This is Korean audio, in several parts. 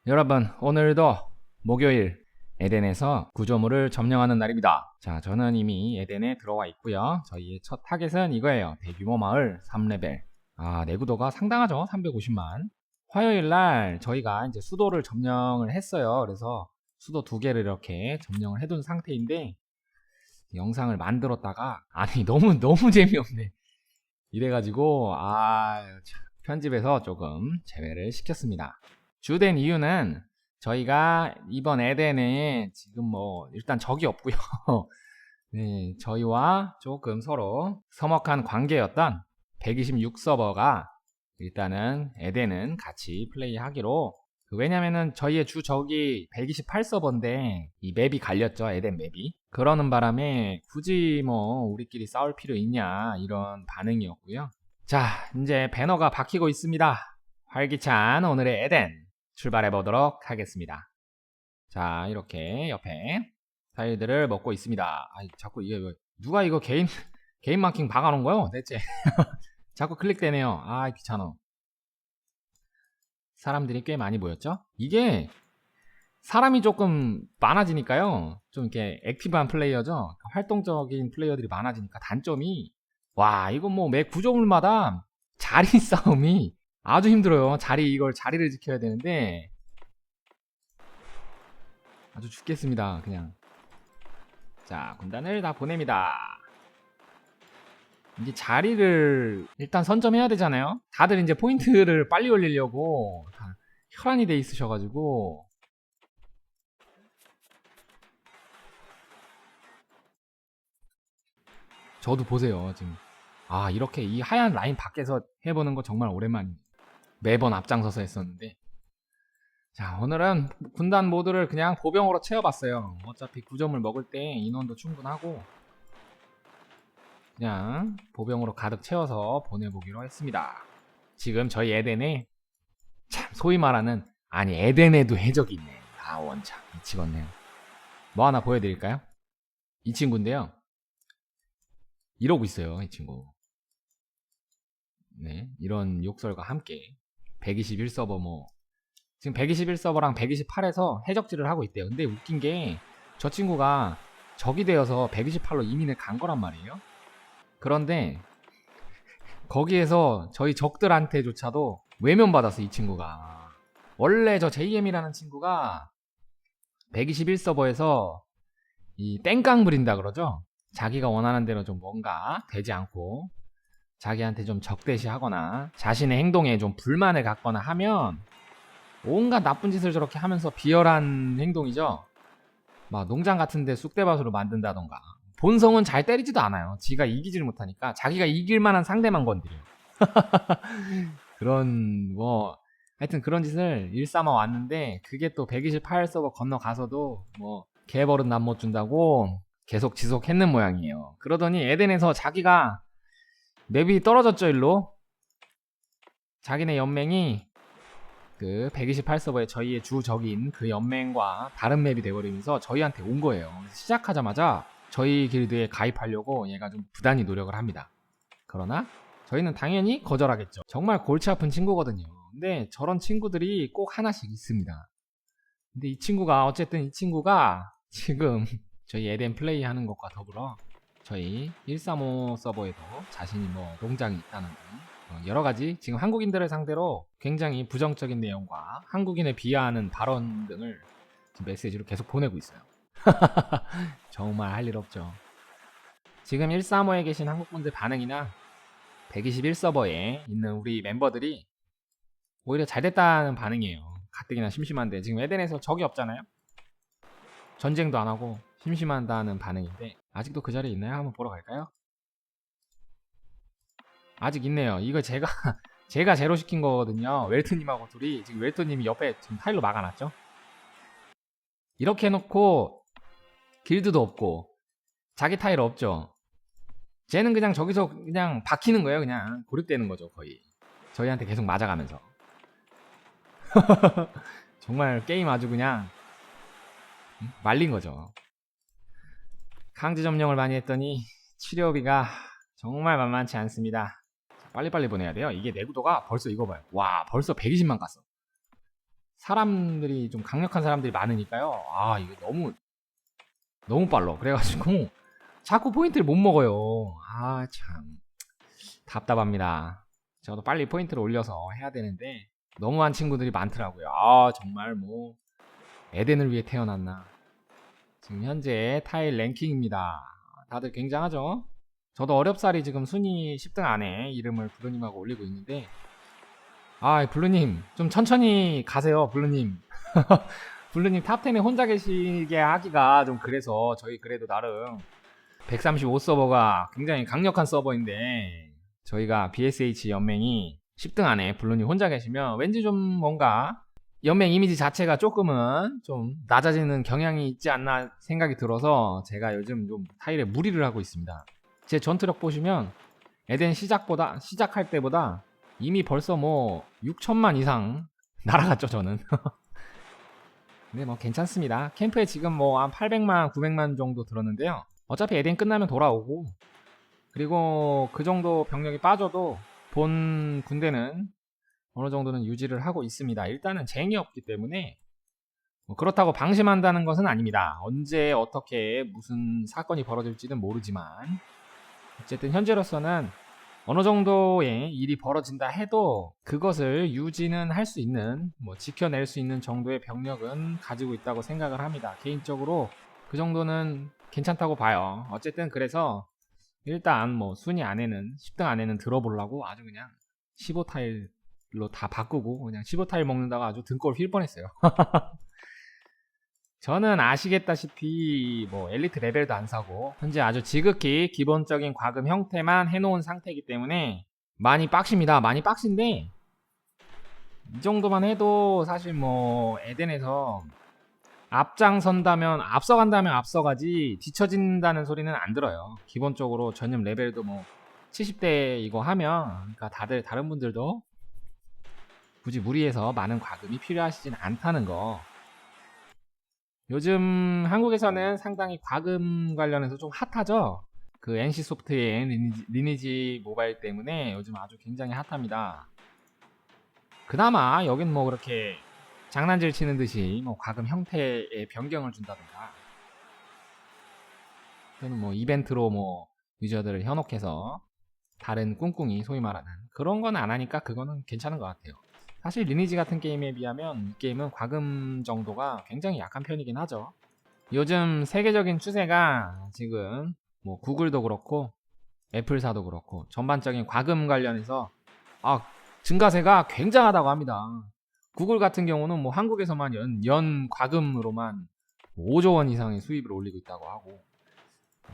여러분, 오늘도 목요일 에덴에서 구조물을 점령하는 날입니다. 자, 저는 이미 에덴에 들어와 있고요. 저희의 첫 타겟은 이거예요. 대규모 마을 3레벨. 내구도가 상당하죠. 350만. 화요일 날 저희가 이제 수도를 점령을 했어요. 그래서 수도 2개를 이렇게 점령을 해둔 상태인데 영상을 만들었다가 너무 재미없네. 이래가지고 편집해서 조금 제외를 시켰습니다. 주된 이유는 저희가 이번 에덴에 지금 일단 적이 없고요. 네, 저희와 조금 서로 서먹한 관계였던 126 서버가 일단은 에덴은 같이 플레이하기로. 왜냐면은 저희의 주 적이 128 서버인데 이 맵이 갈렸죠. 에덴 맵이. 그러는 바람에 굳이 우리끼리 싸울 필요 있냐 이런 반응이었고요. 자, 이제 배너가 바뀌고 있습니다. 활기찬 오늘의 에덴 출발해 보도록 하겠습니다. 자, 이렇게 옆에 타일들을 먹고 있습니다. 자꾸 이게 누가 이거 개인 마킹 박아놓은 거요? 대체 자꾸 클릭되네요. 귀찮아. 사람들이 꽤 많이 모였죠? 이게 사람이 조금 많아지니까요. 좀 이렇게 액티브한 플레이어죠. 활동적인 플레이어들이 많아지니까 단점이 이거 매 구조물마다 자리 싸움이 아주 힘들어요. 자리를 지켜야 되는데 아주 죽겠습니다. 그냥. 자, 군단을 다 보냅니다. 이제 자리를 일단 선점해야 되잖아요. 다들 이제 포인트를 빨리 올리려고 다 혈안이 돼 있으셔가지고 저도 보세요. 지금 이렇게 이 하얀 라인 밖에서 해보는 거 정말 오랜만이에요. 매번 앞장서서 했었는데. 자, 오늘은 군단 모드를 그냥 보병으로 채워봤어요. 어차피 9점을 먹을 때 인원도 충분하고 그냥 보병으로 가득 채워서 보내보기로 했습니다. 지금 저희 에덴에 소위 말하는 에덴에도 해적이 있네. 원참 미치겠네요. 뭐 하나 보여드릴까요? 이 친구인데요. 이러고 있어요. 이 친구. 네, 이런 욕설과 함께 121 서버 지금 121 서버랑 128에서 해적질을 하고 있대요. 근데 웃긴 게 저 친구가 적이 되어서 128로 이민을 간 거란 말이에요. 그런데 거기에서 저희 적들한테조차도 외면받았어. 이 친구가 원래 저 JM이라는 친구가 121 서버에서 이 땡깡 부린다 그러죠. 자기가 원하는 대로 좀 뭔가 되지 않고 자기한테 좀 적대시하거나 자신의 행동에 좀 불만을 갖거나 하면 온갖 나쁜 짓을 저렇게 하면서 비열한 행동이죠. 막 농장 같은데 쑥대밭으로 만든다던가. 본성은 잘 때리지도 않아요. 지가 이기질 못하니까 자기가 이길 만한 상대만 건드려요. 그런 하여튼 그런 짓을 일삼아 왔는데 그게 또 128 서버 건너가서도 개버릇 남 못 준다고 계속 지속했는 모양이에요. 그러더니 에덴에서 자기가 맵이 떨어졌죠. 일로 자기네 연맹이 그 128 서버에 저희의 주 적인 그 연맹과 다른 맵이 돼버리면서 저희한테 온 거예요. 시작하자마자 저희 길드에 가입하려고 얘가 좀 부단히 노력을 합니다. 그러나 저희는 당연히 거절하겠죠. 정말 골치 아픈 친구거든요. 근데 저런 친구들이 꼭 하나씩 있습니다. 근데 이 친구가 지금 저희 에덴 플레이 하는 것과 더불어 저희 135 서버에도 자신이 농장이 있다는 등 여러가지 지금 한국인들을 상대로 굉장히 부정적인 내용과 한국인을 비하하는 발언 등을 메시지로 계속 보내고 있어요. 정말 할 일 없죠. 지금 135에 계신 한국분들 반응이나 121 서버에 있는 우리 멤버들이 오히려 잘 됐다는 반응이에요. 가뜩이나 심심한데 지금 에덴에서 적이 없잖아요. 전쟁도 안 하고 심심하다는 반응인데 아직도 그 자리에 있나요? 한번 보러 갈까요? 아직 있네요. 이거 제가 제로 시킨 거거든요. 웰트님하고 둘이 지금 웰트님이 옆에 지금 타일로 막아놨죠. 이렇게 해놓고 길드도 없고 자기 타일 없죠. 쟤는 그냥 저기서 그냥 박히는 거예요. 그냥 고립되는 거죠. 거의 저희한테 계속 맞아가면서. 정말 게임 아주 그냥 말린 거죠. 강제 점령을 많이 했더니 치료비가 정말 만만치 않습니다. 빨리빨리 보내야 돼요. 이게 내구도가 벌써 이거 봐요. 와, 벌써 120만 갔어. 사람들이 좀 강력한 사람들이 많으니까요. 아, 이게 너무 빨라. 그래가지고 자꾸 포인트를 못 먹어요. 아, 참 답답합니다. 저도 빨리 포인트를 올려서 해야 되는데 너무한 친구들이 많더라고요. 아, 정말 뭐 에덴을 위해 태어났나. 지금 현재 타일 랭킹입니다. 다들 굉장하죠? 저도 어렵사리 지금 순위 10등 안에 이름을 블루님하고 올리고 있는데, 아, 블루님 좀 천천히 가세요. 블루님. 블루님 탑10에 혼자 계시게 하기가 좀 그래서 저희 그래도 나름 135 서버가 굉장히 강력한 서버인데, 저희가 BSH 연맹이 10등 안에 블루님 혼자 계시면 왠지 좀 뭔가 연맹 이미지 자체가 조금은 좀 낮아지는 경향이 있지 않나 생각이 들어서 제가 요즘 좀 타일에 무리를 하고 있습니다. 제 전투력 보시면 에덴 시작할 때보다 이미 벌써 뭐 6천만 이상 날아갔죠, 저는. 근데 뭐 괜찮습니다. 캠프에 지금 뭐 한 800만, 900만 정도 들었는데요. 어차피 에덴 끝나면 돌아오고, 그리고 그 정도 병력이 빠져도 본 군대는 어느 정도는 유지를 하고 있습니다. 일단은 쟁이 없기 때문에 뭐 그렇다고 방심한다는 것은 아닙니다. 언제 어떻게 무슨 사건이 벌어질지는 모르지만 어쨌든 현재로서는 어느 정도의 일이 벌어진다 해도 그것을 유지는 할 수 있는, 뭐 지켜낼 수 있는 정도의 병력은 가지고 있다고 생각을 합니다. 개인적으로 그 정도는 괜찮다고 봐요. 어쨌든 그래서 일단 뭐 순위 안에는 10등 안에는 들어보려고 아주 그냥 15타일로 다 바꾸고 그냥 15타일 먹는다가 아주 등골 휠 뻔했어요. 저는 아시겠다시피 뭐 엘리트 레벨도 안 사고 현재 아주 지극히 기본적인 과금 형태만 해놓은 상태이기 때문에 많이 빡십니다. 많이 빡신데 이 정도만 해도 사실 뭐 에덴에서 앞장선다면 앞서간다면 앞서가지 뒤처진다는 소리는 안 들어요. 기본적으로 전념 레벨도 뭐 70대 이거 하면, 그러니까 다들 다른 분들도 굳이 무리해서 많은 과금이 필요하시진 않다는 거. 요즘 한국에서는 상당히 과금 관련해서 좀 핫하죠. 그 NC소프트의 리니지 모바일 때문에 요즘 아주 굉장히 핫합니다. 그나마 여긴 뭐 그렇게 장난질 치는 듯이 뭐 과금 형태의 변경을 준다든가 또는 뭐 이벤트로 뭐 유저들을 현혹해서 다른 꿍꿍이 소위 말하는 그런 건 안 하니까 그거는 괜찮은 것 같아요. 사실 리니지 같은 게임에 비하면 이 게임은 과금 정도가 굉장히 약한 편이긴 하죠. 요즘 세계적인 추세가 지금 뭐 구글도 그렇고 애플사도 그렇고 전반적인 과금 관련해서 증가세가 굉장하다고 합니다. 구글 같은 경우는 뭐 한국에서만 연 과금으로만 5조 원 이상의 수입을 올리고 있다고 하고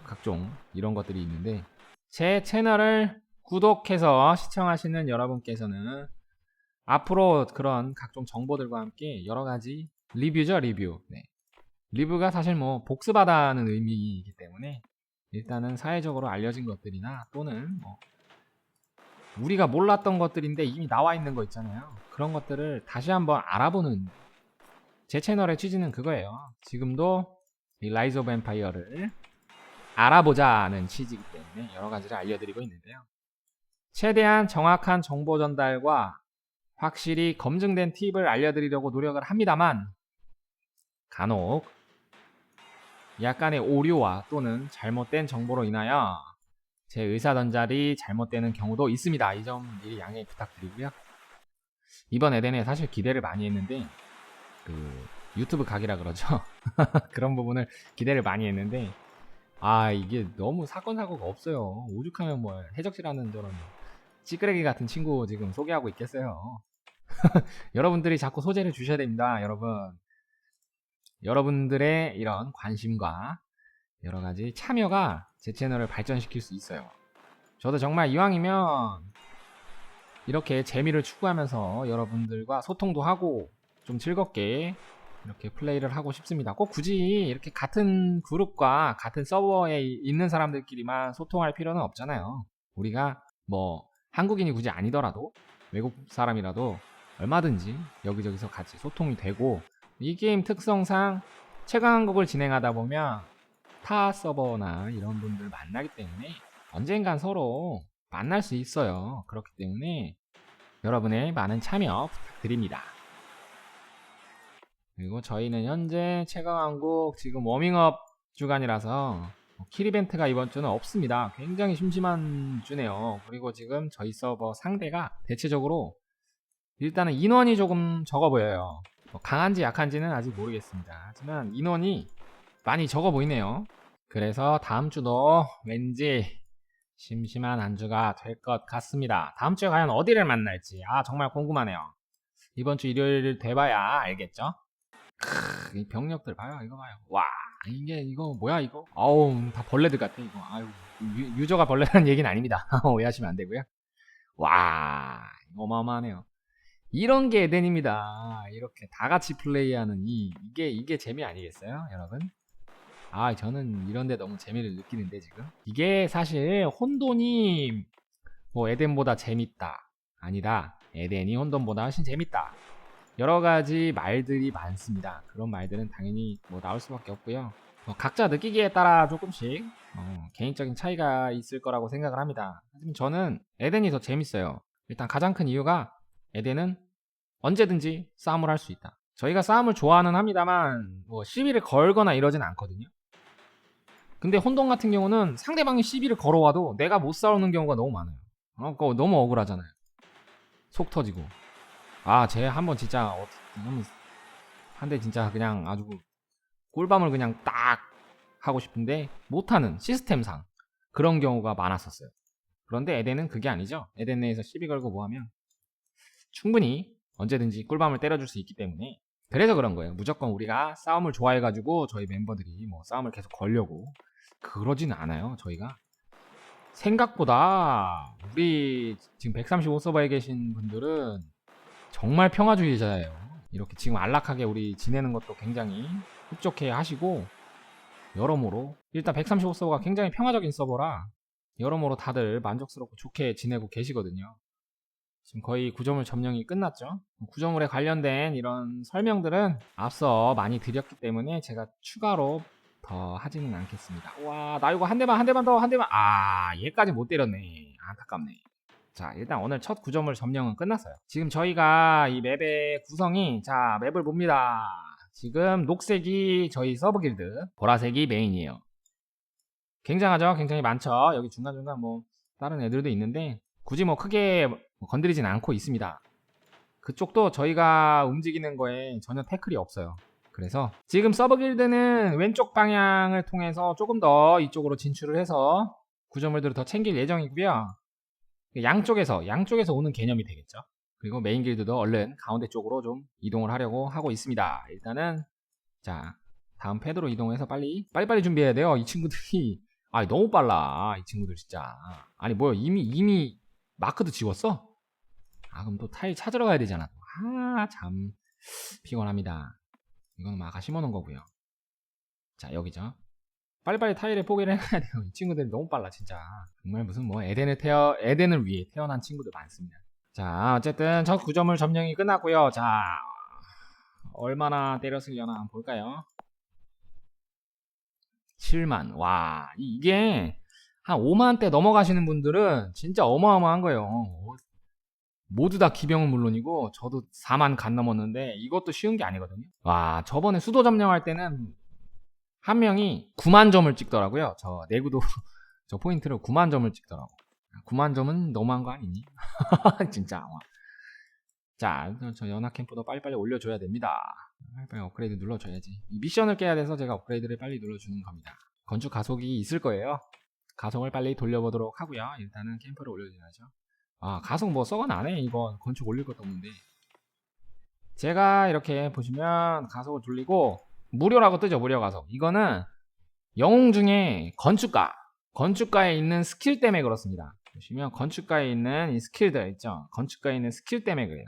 각종 이런 것들이 있는데, 제 채널을 구독해서 시청하시는 여러분께서는 앞으로 그런 각종 정보들과 함께 여러가지 리뷰죠, 리뷰. 네. 리뷰가 사실 뭐 복습하다는 의미이기 때문에 일단은 사회적으로 알려진 것들이나 또는 뭐 우리가 몰랐던 것들인데 이미 나와 있는 거 있잖아요. 그런 것들을 다시 한번 알아보는 제 채널의 취지는 그거예요. 지금도 이 라이즈 오브 엠파이어를 알아보자는 취지이기 때문에 여러 가지를 알려드리고 있는데요. 최대한 정확한 정보 전달과 확실히 검증된 팁을 알려드리려고 노력을 합니다만 간혹 약간의 오류와 또는 잘못된 정보로 인하여 제 의사 전달이 잘못되는 경우도 있습니다. 이 점 미리 양해 부탁드리고요. 이번 에덴에 사실 기대를 많이 했는데 그 유튜브 각이라 그러죠. 그런 부분을 기대를 많이 했는데 이게 너무 사건 사고가 없어요. 오죽하면 뭐 해적질하는 저런 찌끄레기 같은 친구 지금 소개하고 있겠어요. 여러분들이 자꾸 소재를 주셔야 됩니다. 여러분들의 이런 관심과 여러가지 참여가 제 채널을 발전시킬 수 있어요. 저도 정말 이왕이면 이렇게 재미를 추구하면서 여러분들과 소통도 하고 좀 즐겁게 이렇게 플레이를 하고 싶습니다. 꼭 굳이 이렇게 같은 그룹과 같은 서버에 있는 사람들끼리만 소통할 필요는 없잖아요. 우리가 뭐 한국인이 굳이 아니더라도 외국 사람이라도 얼마든지 여기저기서 같이 소통이 되고, 이 게임 특성상 최강한국을 진행하다 보면 타 서버나 이런 분들 만나기 때문에 언젠간 서로 만날 수 있어요. 그렇기 때문에 여러분의 많은 참여 부탁드립니다. 그리고 저희는 현재 최강왕국 지금 워밍업 주간이라서 킬 이벤트가 이번 주는 없습니다. 굉장히 심심한 주네요. 그리고 지금 저희 서버 상대가 대체적으로 일단은 인원이 조금 적어 보여요. 강한지 약한지는 아직 모르겠습니다. 하지만 인원이 많이 적어 보이네요. 그래서 다음 주도 왠지 심심한 한 주가 될 것 같습니다. 다음 주에 과연 어디를 만날지 정말 궁금하네요. 이번 주 일요일 돼봐야 알겠죠? 이 병력들 봐요. 이거 봐요. 와, 이거 뭐야 이거? 아우, 다 벌레들 같아 이거. 아유, 유저가 벌레라는 얘기는 아닙니다. 오해하시면 안 되고요. 와, 어마어마하네요. 이런 게 에덴입니다. 이렇게 다 같이 플레이하는 이게 재미 아니겠어요, 여러분? 저는 이런데 너무 재미를 느끼는데 지금 이게 사실 혼돈이 뭐 에덴보다 재밌다 아니다, 에덴이 혼돈보다 훨씬 재밌다, 여러 가지 말들이 많습니다. 그런 말들은 당연히 뭐 나올 수밖에 없고요. 각자 느끼기에 따라 조금씩 개인적인 차이가 있을 거라고 생각을 합니다. 하지만 저는 에덴이 더 재밌어요. 일단 가장 큰 이유가 에덴은 언제든지 싸움을 할 수 있다. 저희가 싸움을 좋아하는 합니다만 뭐 시비를 걸거나 이러진 않거든요. 근데 혼돈 같은 경우는 상대방이 시비를 걸어와도 내가 못 싸우는 경우가 너무 많아요. 그거 너무 억울하잖아요. 속 터지고. 쟤 한번 진짜 한 대 진짜 그냥 아주 꿀밤을 그냥 딱 하고 싶은데 못하는 시스템상 그런 경우가 많았었어요. 그런데 에덴은 그게 아니죠. 에덴 내에서 시비 걸고 뭐하면 충분히 언제든지 꿀밤을 때려줄 수 있기 때문에, 그래서 그런 거예요. 무조건 우리가 싸움을 좋아해가지고 저희 멤버들이 뭐 싸움을 계속 걸려고 그러지는 않아요. 저희가 생각보다 우리 지금 135 서버에 계신 분들은 정말 평화주의자예요. 이렇게 지금 안락하게 우리 지내는 것도 굉장히 흡족해 하시고, 여러모로 일단 135 서버가 굉장히 평화적인 서버라 여러모로 다들 만족스럽고 좋게 지내고 계시거든요. 지금 거의 구조물 점령이 끝났죠. 구조물에 관련된 이런 설명들은 앞서 많이 드렸기 때문에 제가 추가로 더 하지는 않겠습니다. 와, 나 이거 한 대만 더, 얘까지 못 때렸네. 안타깝네. 자, 일단 오늘 첫 구조물 점령은 끝났어요. 지금 저희가 이 맵의 구성이, 맵을 봅니다. 지금 녹색이 저희 서브 길드, 보라색이 메인이에요. 굉장하죠? 굉장히 많죠? 여기 중간중간 뭐 다른 애들도 있는데 굳이 뭐 크게 건드리진 않고 있습니다. 그쪽도 저희가 움직이는 거에 전혀 태클이 없어요. 그래서 지금 서브 길드는 왼쪽 방향을 통해서 조금 더 이쪽으로 진출을 해서 구조물들을 더 챙길 예정이고요. 양쪽에서 오는 개념이 되겠죠. 그리고 메인 길드도 얼른 가운데 쪽으로 좀 이동을 하려고 하고 있습니다. 일단은 다음 패드로 이동해서 빨리빨리 준비해야 돼요. 이 친구들이 너무 빨라. 이 친구들 진짜. 뭐야, 이미 마크도 지웠어? 그럼 또 타일 찾으러 가야 되잖아. 참 피곤합니다. 이거는 아까 심어놓은 거고요. 여기죠. 빨리빨리 타일에 포기를 해야 돼요. 이 친구들이 너무 빨라 진짜. 정말 무슨 뭐 에덴을 위해 태어난 친구들 많습니다. 어쨌든 첫 구조물 점령이 끝났고요. 얼마나 때렸으려나 한번 볼까요? 7만. 와, 이게 한 5만대 넘어가시는 분들은 진짜 어마어마한 거예요. 모두 다 기병은 물론이고 저도 4만 간 넘었는데 이것도 쉬운 게 아니거든요. 와, 저번에 수도 점령할 때는 한 명이 9만 점을 찍더라고요. 저 내구도 저 포인트를 9만 점을 찍더라고. 9만 점은 너무한 거 아니니? 진짜. 저 연합 캠프도 빨리빨리 올려줘야 됩니다. 빨리 업그레이드 눌러줘야지. 이 미션을 깨야 돼서 제가 업그레이드를 빨리 눌러주는 겁니다. 건축 가속이 있을 거예요. 가속을 빨리 돌려보도록 하고요. 일단은 캠프를 올려줘야죠. 가속 뭐 썩은 안 해. 이거 건축 올릴 것도 없는데. 제가 이렇게 보시면 가속을 돌리고 무료라고 뜨죠. 무료 가속. 이거는 영웅 중에 건축가에 있는 스킬 때문에 그렇습니다. 보시면 건축가에 있는 이 스킬들 있죠. 건축가에 있는 스킬 때문에 그래요.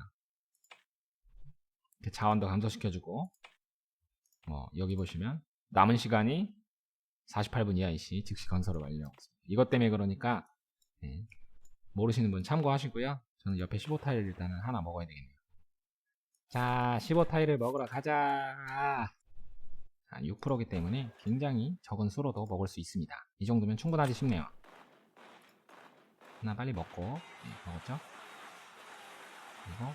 이렇게 자원도 감소시켜주고, 여기 보시면 남은 시간이 48분 이하인 시 즉시 건설을 완료하고 있습니다. 이것 때문에 그러니까 모르시는 분 참고하시고요. 저는 옆에 15타일 일단은 하나 먹어야 되겠네요. 15타일을 먹으러 가자. 6%이기 때문에 굉장히 적은 수로도 먹을 수 있습니다. 이 정도면 충분하지 싶네요. 하나 빨리 먹고, 먹었죠? 그리고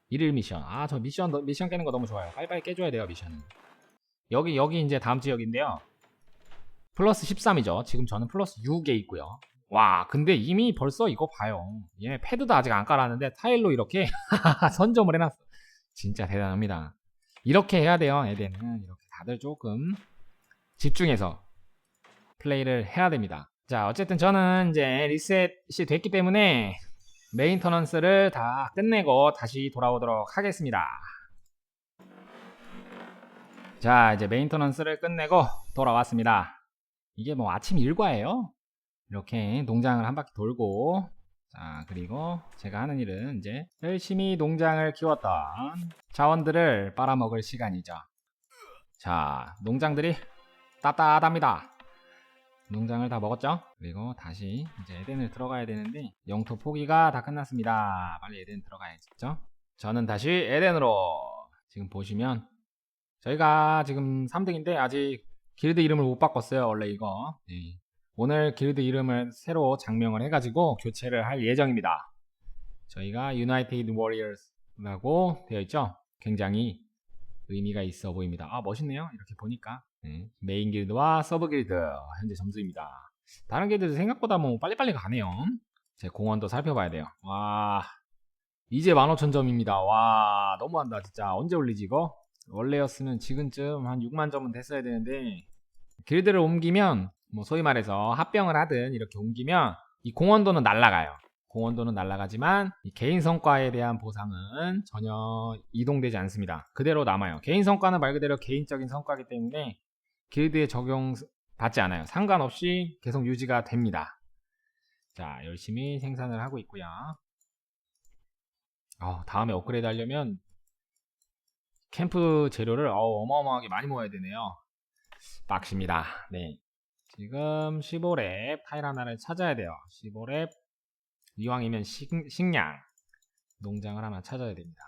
일일 미션. 아, 저 미션 깨는 거 너무 좋아요. 빨리빨리 깨줘야 돼요, 미션은. 여기 이제 다음 지역인데요. 플러스 13이죠. 지금 저는 플러스 6에 있고요. 와, 근데 이미 벌써 이거 봐요. 얘 패드도 아직 안 깔았는데 타일로 이렇게 선점을 해놨어. 진짜 대단합니다. 이렇게 해야 돼요, 에덴은. 이렇게 다들 조금 집중해서 플레이를 해야 됩니다. 자, 어쨌든 저는 이제 리셋이 됐기 때문에 메인터넌스를 다 끝내고 다시 돌아오도록 하겠습니다. 자, 이제 메인터넌스를 끝내고 돌아왔습니다. 이게 뭐 아침 일과예요. 이렇게 농장을 한 바퀴 돌고, 자, 그리고 제가 하는 일은 이제 열심히 농장을 키웠던 자원들을 빨아먹을 시간이죠. 자, 농장들이 따뜻합니다. 농장을 다 먹었죠? 그리고 다시 이제 에덴을 들어가야 되는데 영토 포기가 다 끝났습니다. 빨리 에덴 들어가야겠죠? 저는 다시 에덴으로. 지금 보시면 저희가 지금 3등인데 아직 길드 이름을 못 바꿨어요. 원래 이거 오늘 길드 이름을 새로 장명을 해가지고 교체를 할 예정입니다. 저희가 United Warriors라고 되어 있죠. 굉장히 의미가 있어 보입니다. 아, 멋있네요. 이렇게 보니까. 메인 길드와 서브 길드 현재 점수입니다. 다른 길드도 생각보다 뭐 빨리빨리 가네요. 제 공원도 살펴봐야 돼요. 와, 이제 15,000점입니다. 와, 너무한다 진짜. 언제 올리지 이거? 원래였으면 지금쯤 한 6만 점은 됐어야 되는데, 길드를 옮기면 뭐 소위 말해서 합병을 하든 이렇게 옮기면 이 공헌도는 날아가요. 공헌도는 날아가지만 이 개인 성과에 대한 보상은 전혀 이동되지 않습니다. 그대로 남아요. 개인 성과는 말 그대로 개인적인 성과이기 때문에 길드에 적용받지 않아요. 상관없이 계속 유지가 됩니다. 자, 열심히 생산을 하고 있고요. 다음에 업그레이드 하려면 캠프 재료를 어마어마하게 많이 모아야 되네요. 빡십니다. 네. 지금 15렙 타일 하나를 찾아야 돼요. 15렙 이왕이면 식량 농장을 하나 찾아야 됩니다.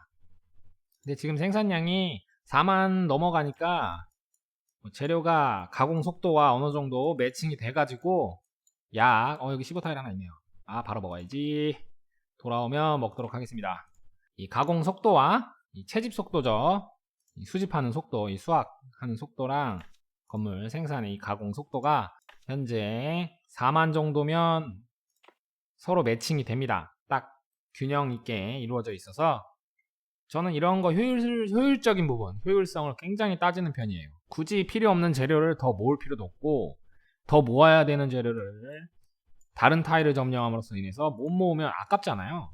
근데 지금 생산량이 4만 넘어가니까 재료가 가공 속도와 어느 정도 매칭이 돼가지고 여기 15타일 하나 있네요. 바로 먹어야지. 돌아오면 먹도록 하겠습니다. 이 가공 속도와 이 채집 속도죠. 이 수집하는 속도, 이 수확하는 속도랑 건물 생산의 이 가공 속도가 현재 4만 정도면 서로 매칭이 됩니다. 딱 균형 있게 이루어져 있어서 저는 이런 거 효율적인 부분, 효율성을 굉장히 따지는 편이에요. 굳이 필요 없는 재료를 더 모을 필요도 없고, 더 모아야 되는 재료를 다른 타일을 점령함으로써 인해서 못 모으면 아깝잖아요.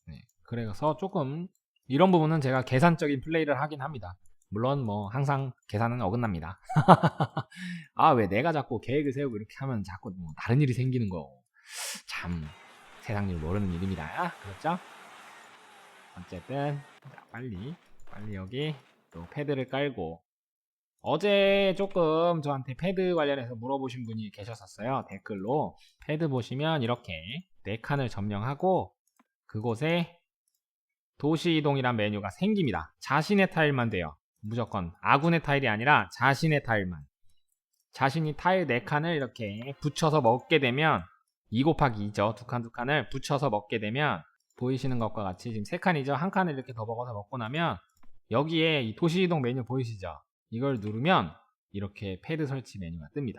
네, 그래서 조금 이런 부분은 제가 계산적인 플레이를 하긴 합니다. 물론 뭐 항상 계산은 어긋납니다. 왜 내가 자꾸 계획을 세우고 이렇게 하면 자꾸 뭐 다른 일이 생기는 거. 참 세상 일 모르는 일입니다. 그렇죠? 어쨌든 자, 빨리 여기 또 패드를 깔고, 어제 조금 저한테 패드 관련해서 물어보신 분이 계셨었어요. 댓글로. 패드 보시면 이렇게 4칸을 점령하고 그곳에 도시 이동이란 메뉴가 생깁니다. 자신의 타일만 돼요. 무조건 아군의 타일이 아니라 자신의 타일만. 자신이 타일 4칸을 이렇게 붙여서 먹게 되면 2 곱하기 2죠. 2칸을 붙여서 먹게 되면 보이시는 것과 같이 지금 3칸이죠. 한 칸을 이렇게 더 먹어서 먹고 나면 여기에 이 도시이동 메뉴 보이시죠? 이걸 누르면 이렇게 패드 설치 메뉴가 뜹니다.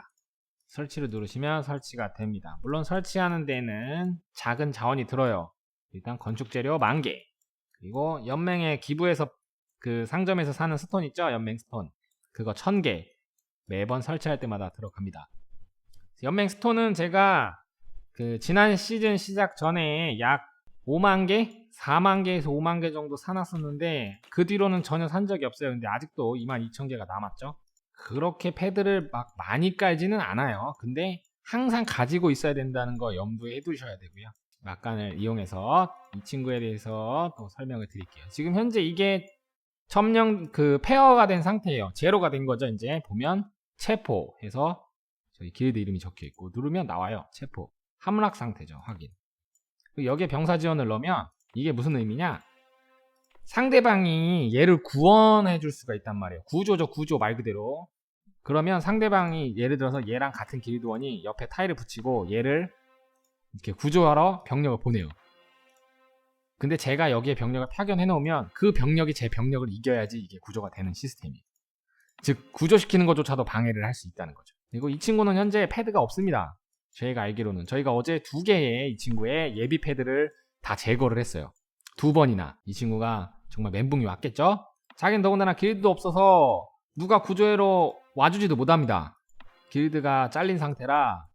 설치를 누르시면 설치가 됩니다. 물론 설치하는 데는 작은 자원이 들어요. 일단 건축재료 10,000개, 그리고 연맹에 기부해서 그 상점에서 사는 스톤 있죠? 연맹 스톤, 그거 1000개 매번 설치할 때마다 들어갑니다. 연맹 스톤은 제가 그 지난 시즌 시작 전에 약 5만 개? 4만 개에서 5만 개 정도 사놨었는데 그 뒤로는 전혀 산 적이 없어요. 근데 아직도 22,000개가 남았죠. 그렇게 패드를 막 많이 깔지는 않아요. 근데 항상 가지고 있어야 된다는 거 염두에 두셔야 되고요. 막간을 이용해서 이 친구에 대해서 또 설명을 드릴게요. 지금 현재 이게 점령 페어가 된 상태예요. 제로가 된 거죠. 이제 보면 체포 해서 저희 길드 이름이 적혀 있고 누르면 나와요. 체포 함락 상태죠. 확인. 여기에 병사 지원을 넣으면 이게 무슨 의미냐, 상대방이 얘를 구원해 줄 수가 있단 말이에요. 구조죠. 구조 말 그대로. 그러면 상대방이 예를 들어서 얘랑 같은 길드원이 옆에 타일을 붙이고 얘를 이렇게 구조하러 병력을 보내요. 근데 제가 여기에 병력을 파견해 놓으면 그 병력이 제 병력을 이겨야지 이게 구조가 되는 시스템이에요. 즉 구조시키는 것조차도 방해를 할 수 있다는 거죠. 그리고 이 친구는 현재 패드가 없습니다. 저희가 알기로는 저희가 어제 2개의 이 친구의 예비 패드를 다 제거를 했어요. 2번이나 이 친구가 정말 멘붕이 왔겠죠? 자긴 더군다나 길드도 없어서 누가 구조해로 와주지도 못합니다. 길드가 잘린 상태라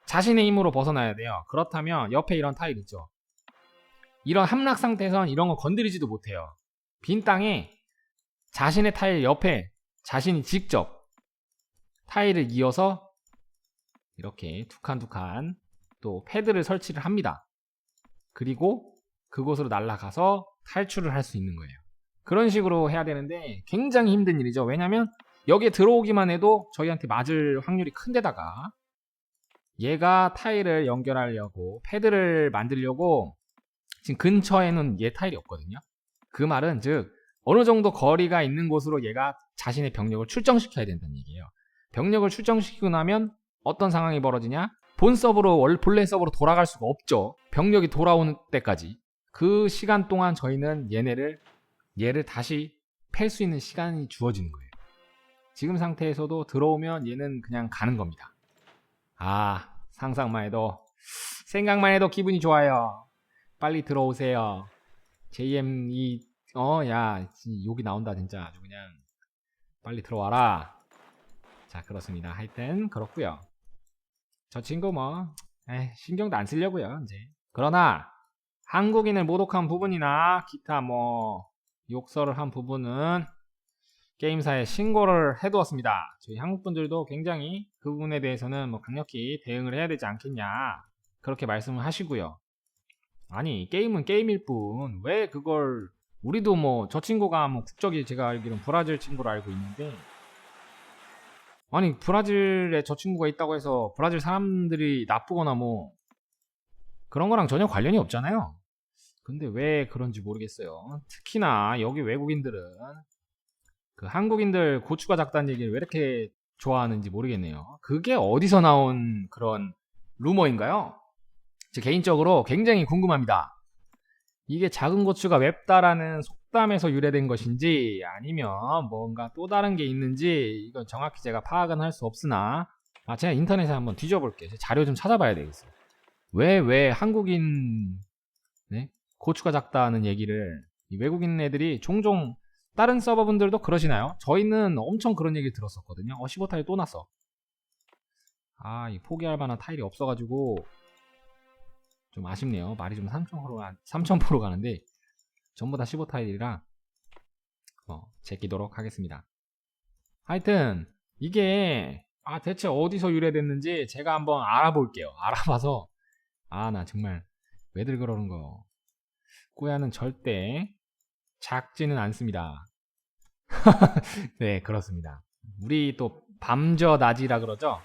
자신의 힘으로 벗어나야 돼요. 그렇다면 옆에 이런 타일 있죠. 이런 함락 상태에선 이런 거 건드리지도 못해요. 빈 땅에 자신의 타일 옆에 자신이 직접 타일을 이어서 이렇게 두 칸 두 칸 또 패드를 설치를 합니다. 그리고 그곳으로 날아가서 탈출을 할 수 있는 거예요. 그런 식으로 해야 되는데 굉장히 힘든 일이죠. 왜냐면 여기에 들어오기만 해도 저희한테 맞을 확률이 큰데다가 얘가 타일을 연결하려고 패드를 만들려고 지금 근처에는 얘 타일이 없거든요. 그 말은 즉 어느 정도 거리가 있는 곳으로 얘가 자신의 병력을 출정시켜야 된다는 얘기예요. 병력을 출정시키고 나면 어떤 상황이 벌어지냐? 본래 서버로 돌아갈 수가 없죠. 병력이 돌아오는 때까지. 그 시간 동안 저희는 얘를 다시 팰 수 있는 시간이 주어지는 거예요. 지금 상태에서도 들어오면 얘는 그냥 가는 겁니다. 아, 상상만 해도 생각만 해도 기분이 좋아요. 빨리 들어오세요. JM 야 욕이 나온다 진짜. 아주 그냥 빨리 들어와라. 자, 그렇습니다. 하여튼 그렇고요. 저 친구 신경도 안 쓰려고요 이제. 그러나 한국인을 모독한 부분이나 기타 욕설을 한 부분은 게임사에 신고를 해두었습니다. 저희 한국 분들도 굉장히 그 부분에 대해서는 강력히 대응을 해야 되지 않겠냐 그렇게 말씀을 하시고요. 아니 게임은 게임일 뿐 왜 그걸 우리도 저 친구가 국적이 제가 알기로는 브라질 친구로 알고 있는데 아니 브라질에 저 친구가 있다고 해서 브라질 사람들이 나쁘거나 그런 거랑 전혀 관련이 없잖아요. 근데 왜 그런지 모르겠어요. 특히나 여기 외국인들은 그 한국인들 고추가 작다는 얘기를 왜 이렇게 좋아하는지 모르겠네요. 그게 어디서 나온 그런 루머인가요? 제 개인적으로 굉장히 궁금합니다. 이게 작은 고추가 맵다라는 속담에서 유래된 것인지 아니면 뭔가 또 다른 게 있는지 이건 정확히 제가 파악은 할 수 없으나 제가 인터넷에 한번 뒤져볼게요. 자료 좀 찾아봐야 되겠어요. 왜 한국인 고추가 작다는 얘기를 이 외국인 애들이 종종 다른 서버분들도 그러시나요? 저희는 엄청 그런 얘기를 들었었거든요. 15타일 또 났어. 이 포기할 만한 타일이 없어가지고 좀 아쉽네요. 말이 좀 3000% 가는데 전부 다 15타일이라 제끼도록 하겠습니다. 하여튼 이게 대체 어디서 유래됐는지 제가 한번 알아볼게요. 알아봐서 나 정말 왜들 그러는 거. 꾸야는 절대 작지는 않습니다. 네, 그렇습니다. 우리 또 밤저 낮이라 그러죠?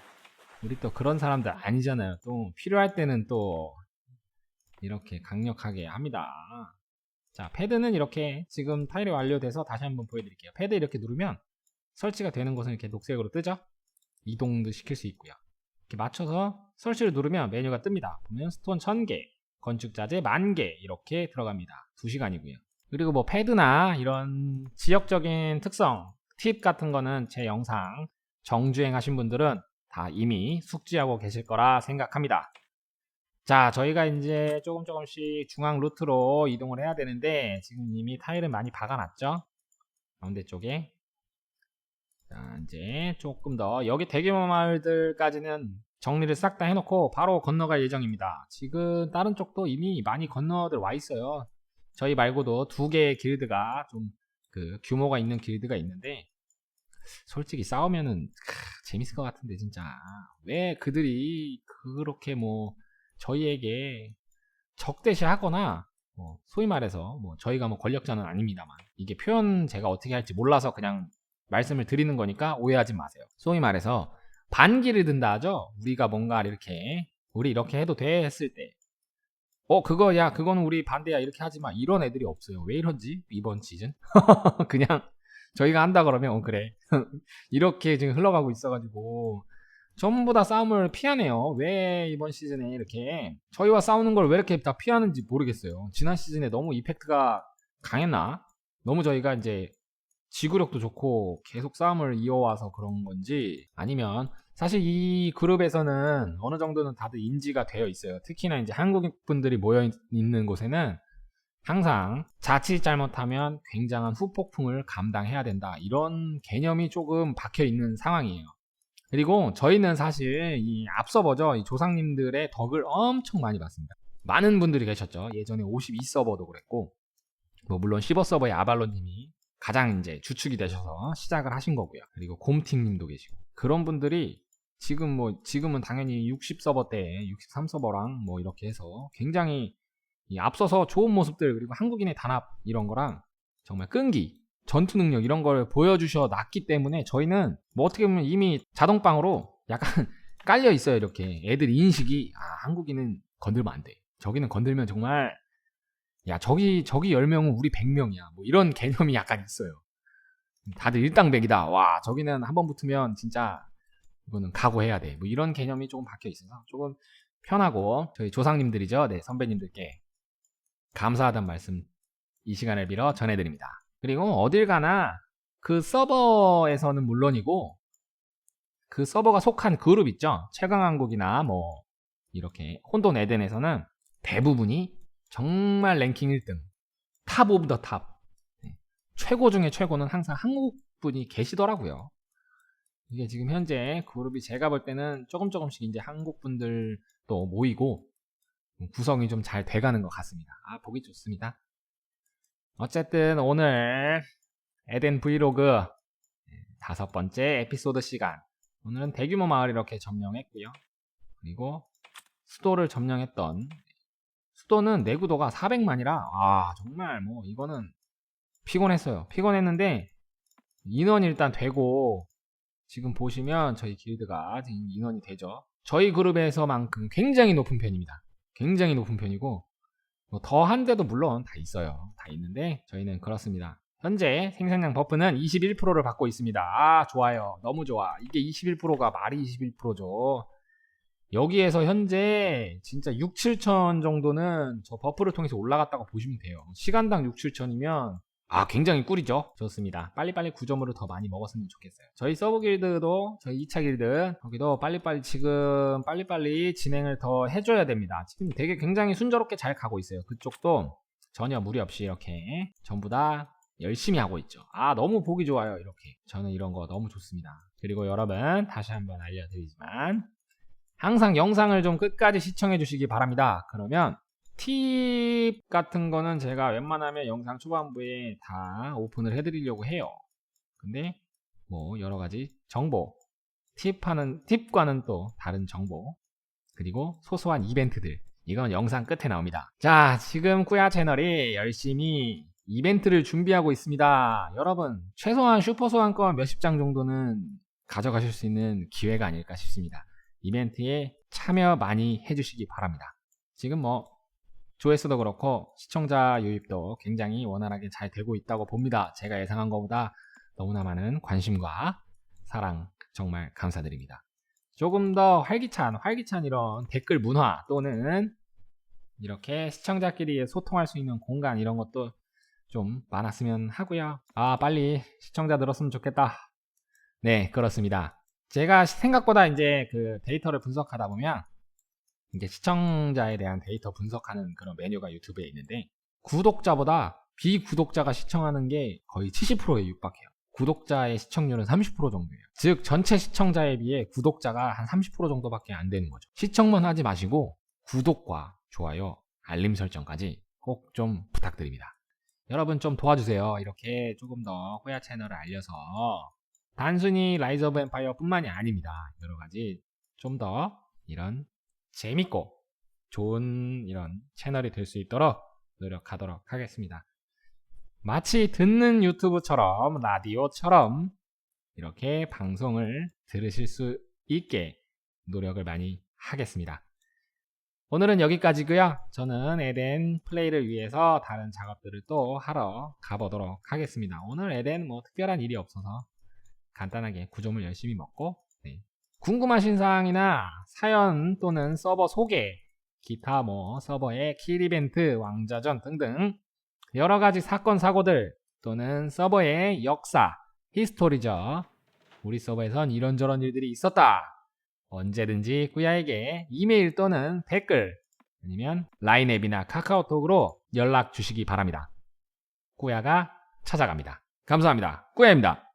우리 또 그런 사람들 아니잖아요. 또 필요할 때는 또 이렇게 강력하게 합니다. 자, 패드는 이렇게 지금 타일이 완료돼서 다시 한번 보여드릴게요. 패드 이렇게 누르면 설치가 되는 것은 이렇게 녹색으로 뜨죠? 이동도 시킬 수 있고요. 이렇게 맞춰서 설치를 누르면 메뉴가 뜹니다. 보면 스톤 1000개, 건축자재 10,000개 이렇게 들어갑니다. 2시간이고요. 그리고 패드나 이런 지역적인 특성, 팁 같은 거는 제 영상 정주행 하신 분들은 다 이미 숙지하고 계실 거라 생각합니다. 자, 저희가 이제 조금씩 중앙 루트로 이동을 해야 되는데 지금 이미 타일을 많이 박아놨죠? 가운데 쪽에. 자, 이제 조금 더 여기 대규모 마을들까지는 정리를 싹 다 해놓고 바로 건너갈 예정입니다. 지금 다른 쪽도 이미 많이 건너들 와 있어요. 저희 말고도 2개의 길드가 좀 그 규모가 있는 길드가 있는데 솔직히 싸우면은 재밌을 것 같은데 진짜 왜 그들이 그렇게 저희에게 적대시하거나 소위 말해서 저희가 권력자는 아닙니다만 이게 표현 제가 어떻게 할지 몰라서 그냥 말씀을 드리는 거니까 오해하지 마세요. 소위 말해서 반기를 든다 하죠. 우리가 뭔가 우리 이렇게 해도 돼 했을 때 그거는 우리 반대야 이렇게 하지마 이런 애들이 없어요. 왜 이런지 이번 시즌 그냥 저희가 한다 그러면 그래 이렇게 지금 흘러가고 있어가지고 전부 다 싸움을 피하네요. 왜 이번 시즌에 이렇게 저희와 싸우는 걸 왜 이렇게 다 피하는지 모르겠어요. 지난 시즌에 너무 이펙트가 강했나? 너무 저희가 이제 지구력도 좋고 계속 싸움을 이어와서 그런 건지, 아니면 사실 이 그룹에서는 어느 정도는 다들 인지가 되어 있어요. 특히나 이제 한국 분들이 모여 있는 곳에는 항상 자칫 잘못하면 굉장한 후폭풍을 감당해야 된다, 이런 개념이 조금 박혀 있는 상황이에요. 그리고 저희는 사실 이 앞서버죠, 이 조상님들의 덕을 엄청 많이 봤습니다. 많은 분들이 계셨죠. 예전에 52서버도 그랬고, 뭐 물론 15서버의 아발론님이 가장 이제 주축이 되셔서 시작을 하신 거고요. 그리고 곰팅님도 계시고, 그런 분들이 지금은 당연히 60서버 때 63서버랑 뭐 이렇게 해서 굉장히 이 앞서서 좋은 모습들, 그리고 한국인의 단합 이런 거랑 정말 끈기, 전투 능력 이런 걸 보여주셔 놨기 때문에 저희는 뭐 어떻게 보면 이미 자동방으로 약간 깔려 있어요. 이렇게 애들 인식이, 한국인은 건들면 안 돼. 저기는 건들면 정말, 야, 저기 10명은 우리 100명이야. 뭐 이런 개념이 약간 있어요. 다들 일당백이다. 와, 저기는 한번 붙으면 진짜 이거는 각오해야 돼. 뭐 이런 개념이 조금 박혀 있어서 조금 편하고, 저희 조상님들이죠. 네, 선배님들께 감사하다는 말씀 이 시간을 빌어 전해드립니다. 그리고 어딜 가나 그 서버에서는 물론이고, 그 서버가 속한 그룹 있죠. 최강한국이나 뭐 이렇게 혼돈 에덴에서는 대부분이 정말 랭킹 1등, 탑 오브 더 탑, 최고 중에 최고는 항상 한국 분이 계시더라고요. 이게 지금 현재 그룹이 제가 볼 때는 조금씩 이제 한국 분들도 모이고 구성이 좀 잘 돼가는 것 같습니다. 보기 좋습니다. 어쨌든 오늘 에덴 브이로그 5번째 에피소드 시간. 오늘은 대규모 마을 이렇게 점령했고요. 그리고 수도를 점령했던, 수도는 내구도가 400만이라 정말 뭐 이거는 피곤했어요. 피곤했는데 인원이 일단 되고, 지금 보시면 저희 길드가 지금 인원이 되죠. 저희 그룹에서만큼 굉장히 높은 편입니다. 굉장히 높은 편이고, 뭐 더 한데도 물론 다 있어요. 다 있는데 저희는 그렇습니다. 현재 생산량 버프는 21%를 받고 있습니다. 좋아요. 너무 좋아. 이게 21%가 말이 21%죠. 여기에서 현재 진짜 6, 7천 정도는 저 버프를 통해서 올라갔다고 보시면 돼요. 시간당 6, 7천이면 굉장히 꿀이죠. 좋습니다. 빨리빨리 9점으로 더 많이 먹었으면 좋겠어요. 저희 서브 길드도, 저희 2차 길드, 거기도 빨리빨리 진행을 더 해줘야 됩니다. 지금 되게 굉장히 순조롭게 잘 가고 있어요. 그쪽도 전혀 무리 없이 이렇게 전부 다 열심히 하고 있죠. 너무 보기 좋아요. 이렇게 저는 이런 거 너무 좋습니다. 그리고 여러분, 다시 한번 알려드리지만 항상 영상을 좀 끝까지 시청해 주시기 바랍니다. 그러면 팁 같은 거는 제가 웬만하면 영상 초반부에 다 오픈을 해드리려고 해요. 근데 뭐 여러가지 정보, 팁과는 또 다른 정보, 그리고 소소한 이벤트들, 이건 영상 끝에 나옵니다. 자, 지금 꾸야 채널이 열심히 이벤트를 준비하고 있습니다. 여러분, 최소한 슈퍼 소환권 몇십 장 정도는 가져가실 수 있는 기회가 아닐까 싶습니다. 이벤트에 참여 많이 해주시기 바랍니다. 지금 뭐 조회수도 그렇고 시청자 유입도 굉장히 원활하게 잘 되고 있다고 봅니다. 제가 예상한 것보다 너무나 많은 관심과 사랑 정말 감사드립니다. 조금 더 활기찬 이런 댓글 문화, 또는 이렇게 시청자끼리 소통할 수 있는 공간, 이런 것도 좀 많았으면 하고요. 빨리 시청자 늘었으면 좋겠다. 네, 그렇습니다. 제가 생각보다 이제 그 데이터를 분석하다 보면 이제 시청자에 대한 데이터 분석하는 그런 메뉴가 유튜브에 있는데, 구독자보다 비구독자가 시청하는 게 거의 70%에 육박해요. 구독자의 시청률은 30% 정도예요. 즉 전체 시청자에 비해 구독자가 한 30% 정도밖에 안 되는 거죠. 시청만 하지 마시고 구독과 좋아요, 알림 설정까지 꼭 좀 부탁드립니다. 여러분 좀 도와주세요. 이렇게 조금 더 호야 채널을 알려서 단순히 라이즈 오브 엠파이어 뿐만이 아닙니다. 여러가지 좀 더 이런 재밌고 좋은 이런 채널이 될 수 있도록 노력하도록 하겠습니다. 마치 듣는 유튜브처럼, 라디오처럼 이렇게 방송을 들으실 수 있게 노력을 많이 하겠습니다. 오늘은 여기까지고요. 저는 에덴 플레이를 위해서 다른 작업들을 또 하러 가보도록 하겠습니다. 오늘 에덴 뭐 특별한 일이 없어서 간단하게 구조물 열심히 먹고 궁금하신 사항이나 사연 또는 서버 소개, 기타 서버의 킬 이벤트, 왕자전 등등 여러 가지 사건 사고들 또는 서버의 역사, 히스토리죠. 우리 서버에선 이런저런 일들이 있었다. 언제든지 꾸야에게 이메일 또는 댓글 아니면 라인 앱이나 카카오톡으로 연락 주시기 바랍니다. 꾸야가 찾아갑니다. 감사합니다. 꾸야입니다.